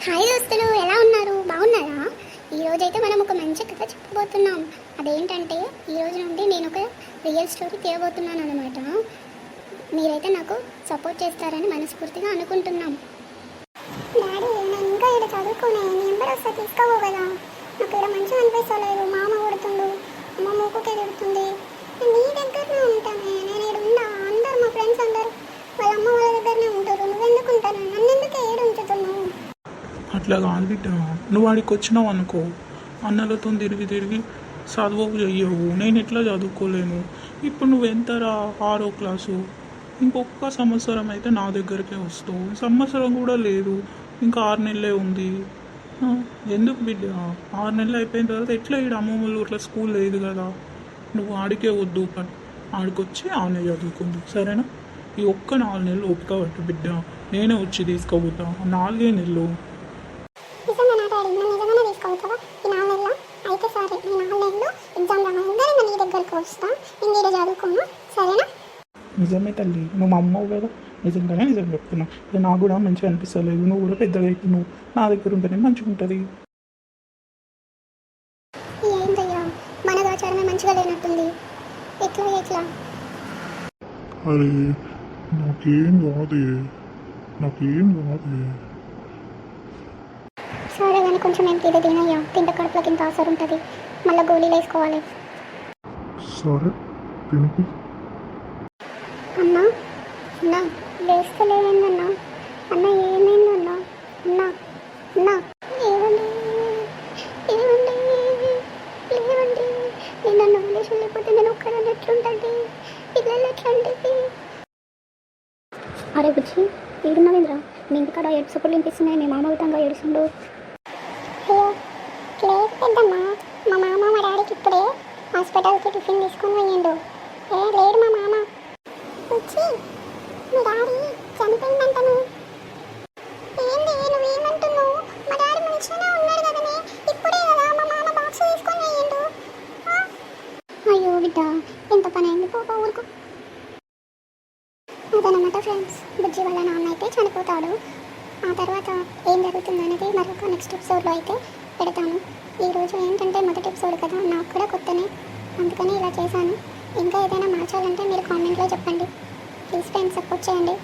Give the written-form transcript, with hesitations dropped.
Hi దోస్తులు, ఎలా ఉన్నారు? బాగున్నారా? ఈరోజైతే మనం ఒక మంచి కథ చెప్పబోతున్నాం. అదేంటంటే ఈరోజు నుండి నేను ఒక రియల్ స్టోరీ తీయబోతున్నాను అనమాట. మీరైతే నాకు సపోర్ట్ చేస్తారని మనస్ఫూర్తిగా అనుకుంటున్నాం. డాడీ, నేను ఇంకా ఇక్కడ చదువుకునే నెంబర్ వస్తే తీసుకోవో కదా. నాకు ఇక్కడ మంచిగా అనిపిస్తలేదు. మామ కొడుతుండు, అమ్మ మూకుకే తిడుతుంది. నీ దగ్గరనే ఉంటానే, నేను ఇక్కడ ఉన్నా. అందరు మా ఫ్రెండ్స్ అందరు వాళ్ళ అమ్మ వాళ్ళ దగ్గరనే ఉంటారు. నువ్వెందుకు ఉంటాను? నన్ను ఎందుకు ఏడు ఉంచుతున్నావు? అట్లా కాదు బిడ్డ, నువ్వు వాడికి వచ్చినావు అనుకో, అన్నలతో తిరిగి తిరిగి చదువు చెయ్యవు. నేను ఎట్లా చదువుకోలేను. ఇప్పుడు నువ్వు ఎంతరా? 6వ క్లాసు. ఇంకొక సంవత్సరం అయితే నా దగ్గరికే వస్తావు. సంవత్సరం కూడా లేదు, ఇంకా 6 నెలలే ఉంది. ఎందుకు బిడ్డ? 6 నెలలు అయిపోయిన తర్వాత ఎట్లా ఇక్కడ అమ్మమ్మలు ఇట్లా స్కూల్ లేదు కదా. నువ్వు ఆడికే వద్దు, ఆడికొచ్చి ఆనే చదువుకుందు, సరేనా? ఈ ఒక్క 4 నెలలు ఓపిక పట్టు బిడ్డ, నేనే వచ్చి తీసుకోబోతా. 4 నెలలు నిజంగా నా డాడీ, నన్ను నిజంగానే తీసుకెళ్తావా ఈ 4 నెలలు? అయితే సరే, ఈ 4 నెలలు ఎగ్జామ్ రాగానే నీ దగ్గరికి వస్తా. నేను ఇక్కడ చదువుకున్నా, సరేనా? నిజమే తల్లి, నువ్వు మా అమ్మవు కదా, నిజంగానే నిజం చెప్తున్నా. నాకు కూడా మంచిగా అనిపిస్తలేదు. నువ్వు కూడా పెద్దగా అయితే నువ్వు నా దగ్గర ఉంటేనే మంచిగా ఉంటుంది. ఏంటయ్యా, మన ఆచారమే మంచిగా లేనట్టుంది. ఎట్లా? అరే, నాకేం కాదే. సరే కానీ కొంచెం ఏం తినయ్యా. తింటే కడుపులోకి ఇంత ఆసరు ఉంటుంది. మళ్ళీ గోళీలు వేసుకోవాలి. సరే, తినుకు. అన్నా లేస్తలేదన్నా. అన్న ఏమైందన్నా? అన్నా లేవండి. నేను నన్ను వదిలేసి వెళ్ళిపోతే నేను ఒక్కదాన్ని ఎట్లుంటుంది? పిల్లలు ఎట్లుంటుంది? అరే బుజ్జి, ఏడున్నావేంద్రా? మీ ఇంటికాడ ఏడు సపోర్ట్లు వినిపిస్తున్నాయి. మీ మామ విధంగా ఏడుస్తుండు. అయ్యో లేదు పెద్దమ్మా, మా మామ మా డాడీకి ఇప్పుడే హాస్పిటల్కి టిఫిన్ తీసుకొని పోయిండు. లేడు మా మామ. వచ్చి మీ డాడీ చనిపోయిందంటను. ఏంది నువ్వేమంటున్నావు? మా డాడీ మంచిగానే ఉన్నాడు కదనే. ఇప్పుడే కదా మా మామ బాక్స్ తీసుకొని పోయిండు. అయ్యో బిడ్డ, ఎంత పని అయింది. పోపా ఊరుకు. అదనమాట ఫ్రెండ్స్, బుజ్జి వాళ్ళ నాన్న అయితే చనిపోతాడు. ఆ తర్వాత ఏం జరుగుతుంది అనేది మరొక నెక్స్ట్ ఎపిసోడ్లో అయితే పెడతాను. ఈరోజు ఏంటంటే మొదటి ఎపిసోడ్ కదా, నాకు కూడా కొత్తనే, అందుకని ఇలా చేశాను. ఇంకా ఏదైనా మార్చాలంటే మీరు కామెంట్లో చెప్పండి. ప్లీజ్ ఫ్రెండ్స్, సపోర్ట్ చేయండి.